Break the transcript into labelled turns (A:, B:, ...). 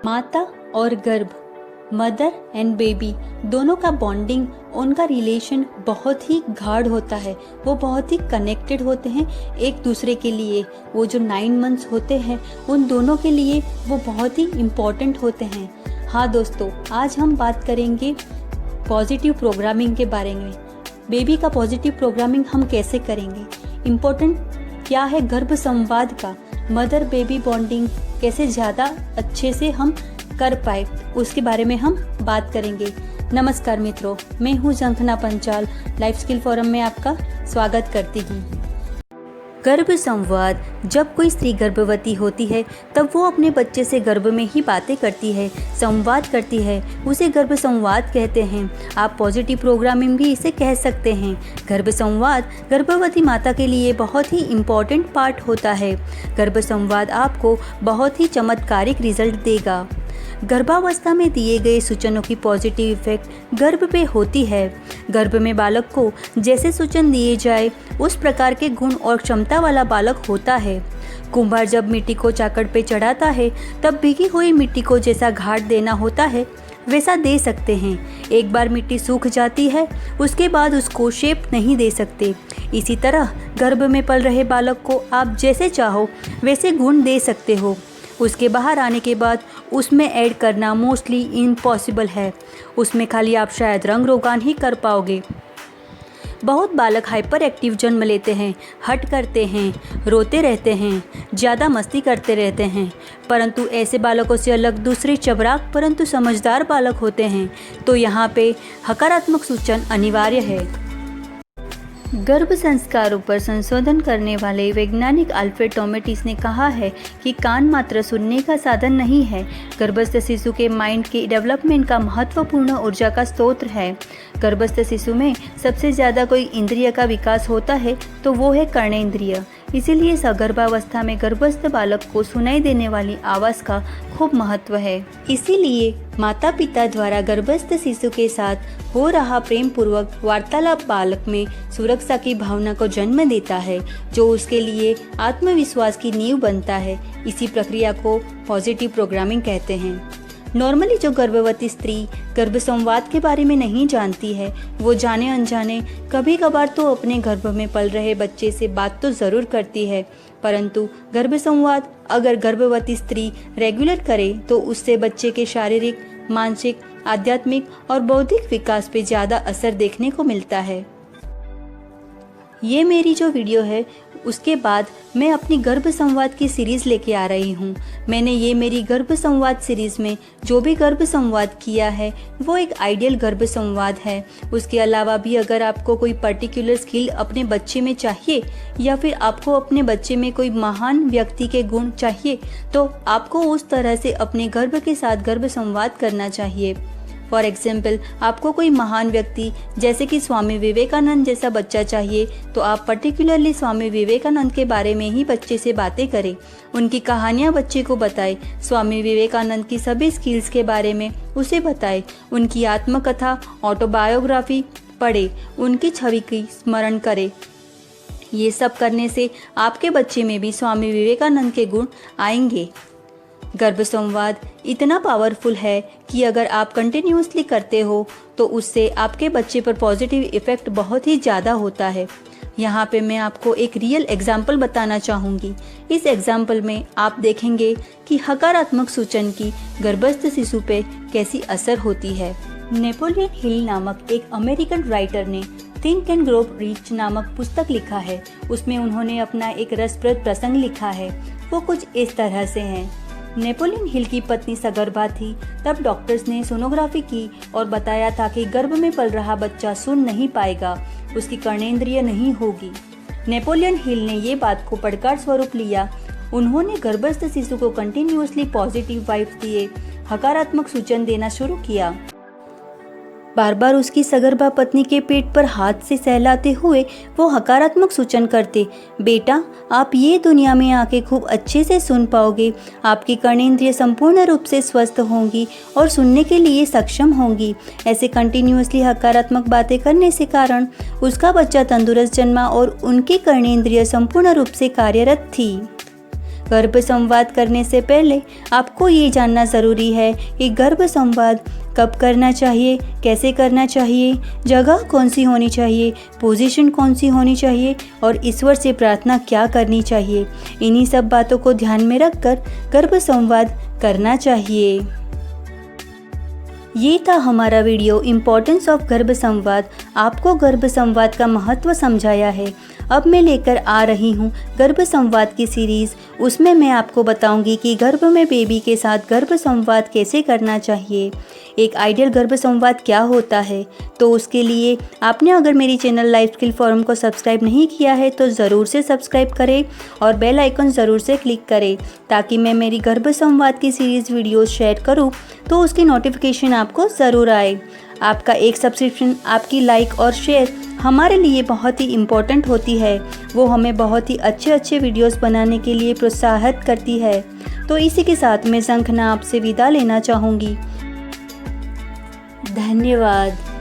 A: माता और गर्भ, मदर एंड बेबी दोनों का बॉन्डिंग, उनका रिलेशन बहुत ही गाढ़ होता है। वो बहुत ही कनेक्टेड होते हैं एक दूसरे के लिए। वो जो 9 मंथ्स होते हैं उन दोनों के लिए वो बहुत ही इम्पॉर्टेंट होते हैं। हाँ दोस्तों, आज हम बात करेंगे पॉजिटिव प्रोग्रामिंग के बारे में। बेबी का पॉजिटिव प्रोग्रामिंग हम कैसे करेंगे, इम्पोर्टेंट क्या है गर्भ संवाद का, मदर बेबी बॉन्डिंग कैसे ज़्यादा अच्छे से हम कर पाए, उसके बारे में हम बात करेंगे। नमस्कार मित्रों, मैं हूँ जंखना पंचाल, लाइफ स्किल फोरम में आपका स्वागत करती हूँ। गर्भ संवाद, जब कोई स्त्री गर्भवती होती है तब वो अपने बच्चे से गर्भ में ही बातें करती है, संवाद करती है, उसे गर्भ संवाद कहते हैं। आप पॉजिटिव प्रोग्रामिंग भी इसे कह सकते हैं। गर्भ संवाद गर्भवती माता के लिए बहुत ही इम्पॉर्टेंट पार्ट होता है। गर्भ संवाद आपको बहुत ही चमत्कारिक रिजल्ट देगा। गर्भावस्था में दिए गए सूचनों की पॉजिटिव इफेक्ट गर्भ पे होती है। गर्भ में बालक को जैसे सूचन दिए जाए उस प्रकार के गुण और क्षमता वाला बालक होता है। कुम्हार जब मिट्टी को चाकड़ पे चढ़ाता है तब भीगी हुई मिट्टी को जैसा घाट देना होता है वैसा दे सकते हैं। एक बार मिट्टी सूख जाती है उसके बाद उसको शेप नहीं दे सकते। इसी तरह गर्भ में पल रहे बालक को आप जैसे चाहो वैसे गुण दे सकते हो। उसके बाहर आने के बाद उसमें ऐड करना मोस्टली इम्पॉसिबल है। उसमें खाली आप शायद रंग रोगान ही कर पाओगे। बहुत बालक हाइपर एक्टिव जन्म लेते हैं, हट करते हैं, रोते रहते हैं, ज़्यादा मस्ती करते रहते हैं, परंतु ऐसे बालकों से अलग दूसरे चबराक परंतु समझदार बालक होते हैं। तो यहाँ पे हकारात्मक सूचन अनिवार्य है। गर्भ संस्कारों पर संशोधन करने वाले वैज्ञानिक अल्फ्रेड टॉमेटिस ने कहा है कि कान मात्र सुनने का साधन नहीं है, गर्भस्थ शिशु के माइंड के डेवलपमेंट का महत्वपूर्ण ऊर्जा का स्रोत है। गर्भस्थ शिशु में सबसे ज़्यादा कोई इंद्रिय का विकास होता है तो वो है कर्णेंद्रिय। इसीलिए सगर्भावस्था में गर्भस्थ बालक को सुनाई देने वाली आवाज़ का खूब महत्व है। इसीलिए माता पिता द्वारा गर्भस्थ शिशु के साथ हो रहा प्रेम पूर्वक वार्तालाप बालक में सुरक्षा की भावना को जन्म देता है, जो उसके लिए आत्मविश्वास की नींव बनता है। इसी प्रक्रिया को पॉजिटिव प्रोग्रामिंग कहते हैं। नॉर्मली जो गर्भवती स्त्री गर्भ संवाद के बारे में नहीं जानती है वो जाने अनजाने कभी कभार तो अपने गर्भ में पल रहे बच्चे से बात तो ज़रूर करती है, परंतु गर्भ संवाद अगर गर्भवती स्त्री रेगुलर करे तो उससे बच्चे के शारीरिक, मानसिक, आध्यात्मिक और बौद्धिक विकास पे ज़्यादा असर देखने को मिलता है। ये मेरी जो वीडियो है उसके बाद मैं अपनी गर्भ संवाद की सीरीज़ लेके आ रही हूँ। मैंने ये मेरी गर्भ संवाद सीरीज़ में जो भी गर्भ संवाद किया है वो एक आइडियल गर्भ संवाद है। उसके अलावा भी अगर आपको कोई पर्टिकुलर स्किल अपने बच्चे में चाहिए या फिर आपको अपने बच्चे में कोई महान व्यक्ति के गुण चाहिए तो आपको उस तरह से अपने गर्भ के साथ गर्भ संवाद करना चाहिए। फॉर एग्जाम्पल, आपको कोई महान व्यक्ति जैसे कि स्वामी विवेकानंद जैसा बच्चा चाहिए तो आप पर्टिकुलरली स्वामी विवेकानंद के बारे में ही बच्चे से बातें करें, उनकी कहानियाँ बच्चे को बताएं, स्वामी विवेकानंद की सभी स्किल्स के बारे में उसे बताएं, उनकी आत्मकथा ऑटोबायोग्राफी पढ़े, उनकी छवि की स्मरण करें। ये सब करने से आपके बच्चे में भी स्वामी विवेकानंद के गुण आएंगे। गर्भ संवाद इतना पावरफुल है कि अगर आप कंटिन्यूसली करते हो तो उससे आपके बच्चे पर पॉजिटिव इफ़ेक्ट बहुत ही ज़्यादा होता है। यहाँ पे मैं आपको एक रियल एग्जाम्पल बताना चाहूँगी। इस एग्जाम्पल में आप देखेंगे कि हकारात्मक सूचन की गर्भस्थ शिशु पे कैसी असर होती है। नेपोलियन हिल नामक एक अमेरिकन राइटर ने थिंक एंड ग्रो रिच नामक पुस्तक लिखा है। उसमें उन्होंने अपना एक रसप्रद प्रसंग लिखा है। वो कुछ इस तरह से है। नेपोलियन हिल की पत्नी सगर्भा थी। तब डॉक्टर्स ने सोनोग्राफी की और बताया था कि गर्भ में पल रहा बच्चा सुन नहीं पाएगा, उसकी कर्णेंद्रिय नहीं होगी। नेपोलियन हिल ने ये बात को पड़कार स्वरूप लिया। उन्होंने गर्भस्थ शिशु को कंटिन्यूसली पॉजिटिव वाइब्स दिए, हकारात्मक सूचन देना शुरू किया। बार बार उसकी सगर्भा पत्नी के पेट पर हाथ से सहलाते हुए वो हकारात्मक सूचन करते, बेटा आप ये दुनिया में आके खूब अच्छे से सुन पाओगे, आपकी कर्णेंद्रिय संपूर्ण रूप से स्वस्थ होंगी और सुनने के लिए सक्षम होंगी। ऐसे कंटिन्यूसली हकारात्मक बातें करने से कारण उसका बच्चा तंदुरुस्त जन्मा और उनकी कर्णेंद्रिय संपूर्ण रूप से कार्यरत थी। गर्भ संवाद करने से पहले आपको ये जानना ज़रूरी है कि गर्भ संवाद कब करना चाहिए, कैसे करना चाहिए, जगह कौन सी होनी चाहिए, पोजीशन कौन सी होनी चाहिए और ईश्वर से प्रार्थना क्या करनी चाहिए। इन्हीं सब बातों को ध्यान में रखकर गर्भ संवाद करना चाहिए। ये था हमारा वीडियो इम्पोर्टेंस ऑफ गर्भ संवाद। आपको गर्भ संवाद का महत्व समझाया है। अब मैं लेकर आ रही हूँ गर्भ संवाद की सीरीज़। उसमें मैं आपको बताऊंगी कि गर्भ में बेबी के साथ गर्भ संवाद कैसे करना चाहिए, एक आइडियल गर्भ संवाद क्या होता है। तो उसके लिए आपने अगर मेरी चैनल लाइफ स्किल फोरम को सब्सक्राइब नहीं किया है तो ज़रूर से सब्सक्राइब करें और बेल आइकन ज़रूर से क्लिक करें, ताकि मैं मेरी गर्भ संवाद की सीरीज़ वीडियोस शेयर करूं तो उसकी नोटिफिकेशन आपको ज़रूर आए। आपका एक सब्सक्रिप्शन, आपकी लाइक और शेयर हमारे लिए बहुत ही इम्पोर्टेंट होती है। वो हमें बहुत ही अच्छे वीडियोस बनाने के लिए प्रोत्साहित करती है। तो इसी के साथ मैं शंखना आपसे विदा लेना चाहूँगी। धन्यवाद।